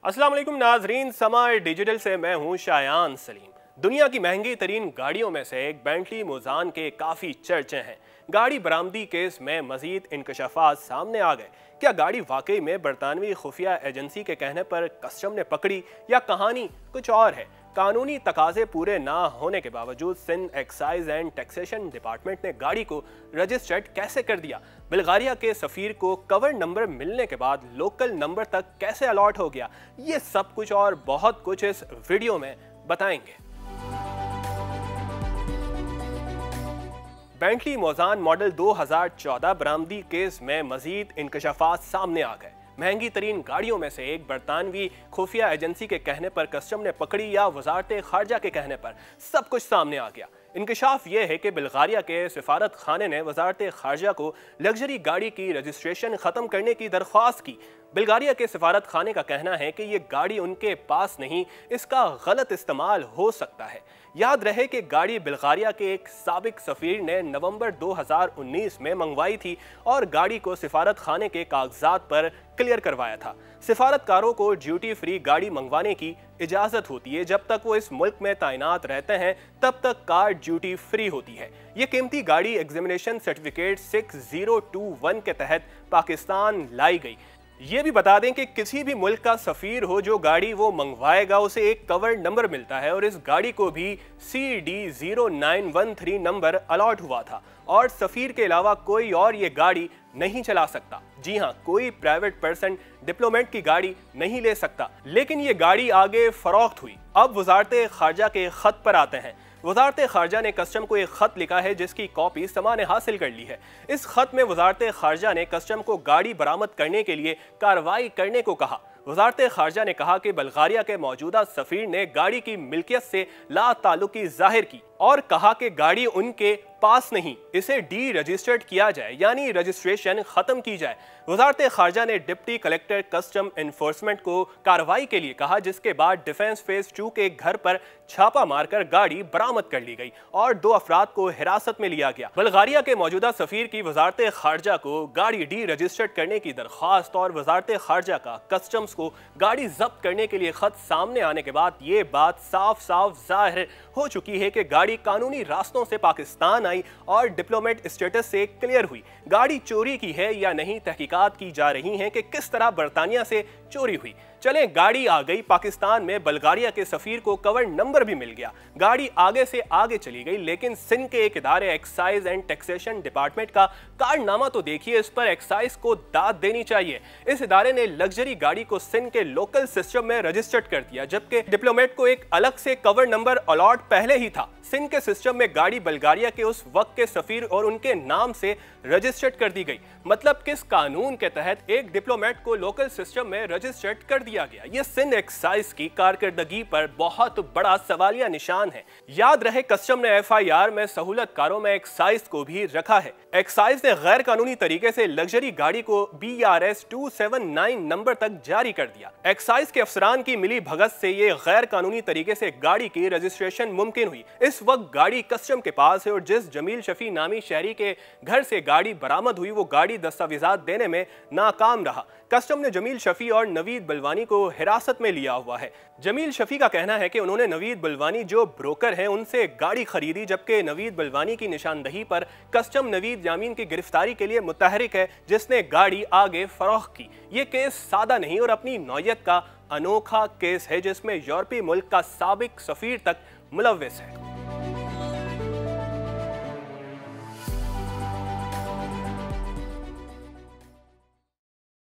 अस्सलाम वालेकुम नाजरीन, समा डिजिटल से मैं हूं शायान सलीम। दुनिया की महंगी तरीन गाड़ियों में से एक बेंटली मोजान के काफ़ी चर्चे हैं। गाड़ी बरामदी केस में मजीद इंकशाफात सामने आ गए। क्या गाड़ी वाकई में बरतानवी खुफिया एजेंसी के कहने पर कस्टम ने पकड़ी या कहानी कुछ और है? कानूनी तकाजे पूरे ना होने के बावजूद Sindh excise and taxation department ने गाड़ी को रजिस्टर्ड कैसे कर दिया? बुल्गारिया के सफीर को कवर नंबर मिलने के बाद लोकल नंबर तक कैसे अलॉट हो गया? ये सब कुछ और बहुत कुछ इस वीडियो में बताएंगे। बेंटली मोजान मॉडल 2014 बरामदी केस में मजीद इंकशाफात सामने आ गए। महंगी तरीन गाड़ियों में से एक बरतानवी खुफिया एजेंसी के कहने पर कस्टम ने पकड़ी या वजारत खारजा के कहने पर सब कुछ सामने आ गया। इंकशाफ यह है कि बुल्गारिया के सिफारत खाने ने वजारत खारजा को लग्जरी गाड़ी की रजिस्ट्रेशन ख़त्म करने की दरख्वास्त की। बुल्गारिया के सिफारत खाने का कहना है कि ये गाड़ी उनके पास नहीं, इसका गलत इस्तेमाल हो सकता है। याद रहे कि गाड़ी बुल्गारिया के एक साबिक सफीर ने नवंबर 2019 में मंगवाई थी और गाड़ी को सिफारत खाने के कागजात पर क्लियर करवाया था। सिफारतकारों को ड्यूटी फ्री गाड़ी मंगवाने की इजाज़त होती है। जब तक वो इस मुल्क में तैनात रहते हैं तब तक कार ड्यूटी फ्री होती है। ये कीमती गाड़ी एग्जामिनेशन सर्टिफिकेट 6021 के तहत पाकिस्तान लाई गई। ये भी बता दें कि किसी भी मुल्क का सफ़ीर हो, जो गाड़ी वो मंगवाएगा उसे एक कवर नंबर मिलता है और इस गाड़ी को भी CD0913 नंबर अलॉट हुआ था और सफ़ीर के अलावा कोई और ये गाड़ी नहीं चला सकता। जी हाँ, कोई प्राइवेट पर्सन डिप्लोमेट की गाड़ी नहीं ले सकता। लेकिन ये गाड़ी आगे फरोख्त हुई। अब वजारत खारजा के खत पर आते हैं। वजारत खारजा ने कस्टम को एक खत लिखा है जिसकी कॉपी समा ने हासिल कर ली है। इस खत में वजारत खारजा ने कस्टम को गाड़ी बरामद करने के लिए कार्रवाई करने को कहा। वजारत खारजा ने कहा कि बुल्गारिया के मौजूदा सफीर ने गाड़ी की मिल्कियत से ला ताल्लुकी जाहिर की और कहा कि गाड़ी उनके पास नहीं, इसे डी रजिस्टर्ड किया जाए, यानी रजिस्ट्रेशन खत्म की जाए। वजारत खारजा ने डिप्टी कलेक्टर कस्टम एनफोर्समेंट को कार्रवाई के लिए कहा, जिसके बाद डिफेंस फेज 2 के घर पर छापा मारकर गाड़ी बरामद कर ली गई और 2 अफराद को हिरासत में लिया गया। बुल्गारिया के मौजूदा सफीर की वजारत खारजा को गाड़ी डी रजिस्टर्ड करने की दरख्वास्त और वजारत खारजा का कस्टम्स को गाड़ी जब्त करने के लिए खत सामने आने के बाद ये बात साफ साफ जाहिर हो चुकी है कि गाड़ी कानूनी रास्तों से पाकिस्तान आई और डिप्लोमेट स्टेटस से क्लियर हुई। गाड़ी चोरी की है या नहीं, तहकीकात की जा रही हैं कि किस तरह बरतानिया से चोरी हुई। चलें, गाड़ी आ गई पाकिस्तान में। बुल्गारिया के सफीर को कवर नंबर भी मिल गया। गाड़ी आगे से आगे चली गई, लेकिन सिंध के एक इदारे एक्साइज एंड टैक्सेशन डिपार्टमेंट का कारनामा तो देखिए। इस पर एक्साइज को दाद देनी चाहिए। इस इदारे ने लग्जरी गाड़ी को सिंध के लोकल सिस्टम में रजिस्टर्ड कर दिया, जबकि डिप्लोमेट को एक अलग से कवर नंबर अलॉट पहले ही था। सिंध के सिस्टम में गाड़ी बुल्गारिया के उस वक्त के सफीर और उनके नाम से रजिस्टर्ड कर दी गई। मतलब किस कानून के तहत एक डिप्लोमेट को लोकल सिस्टम में रजिस्टर्ड कर दिया गया? ये सिंध एक्साइज की कारकर्दगी पर बहुत बड़ा सवालिया निशान है। याद रहे, कस्टम ने FIR में सहूलतकारों में एक्साइज को भी रखा है। एक्साइज ने गैर कानूनी तरीके से लग्जरी गाड़ी को BRS 279 नंबर तक जारी कर दिया। एक्साइज के अफसरान की मिली भगत से ये गैर कानूनी तरीके से गाड़ी की रजिस्ट्रेशन मुमकिन हुई। इस वक्त गाड़ी कस्टम के पास है और जिस जमील शफी नामी शहरी के घर से गाड़ी बरामद हुई, वो गाड़ी दस्तावेजात देने में नाकाम रहा। कस्टम ने जमील शफी और नवीद बलवानी को हिरासत में लिया हुआ है। जमील शफी का कहना है कि उन्होंने नवीद बलवानी जो ब्रोकर हैं उनसे गाड़ी खरीदी, जबकि नवीद बलवानी की निशानदही पर कस्टम नवीद यामीन की गिरफ्तारी के लिए मुतहरिक है, जिसने गाड़ी आगे फरोख्त की। ये केस सादा नहीं और अपनी नौयत का अनोखा केस है, जिसमें यूरोपीय मुल्क का साबिक सफीर तक मुलव्विस है।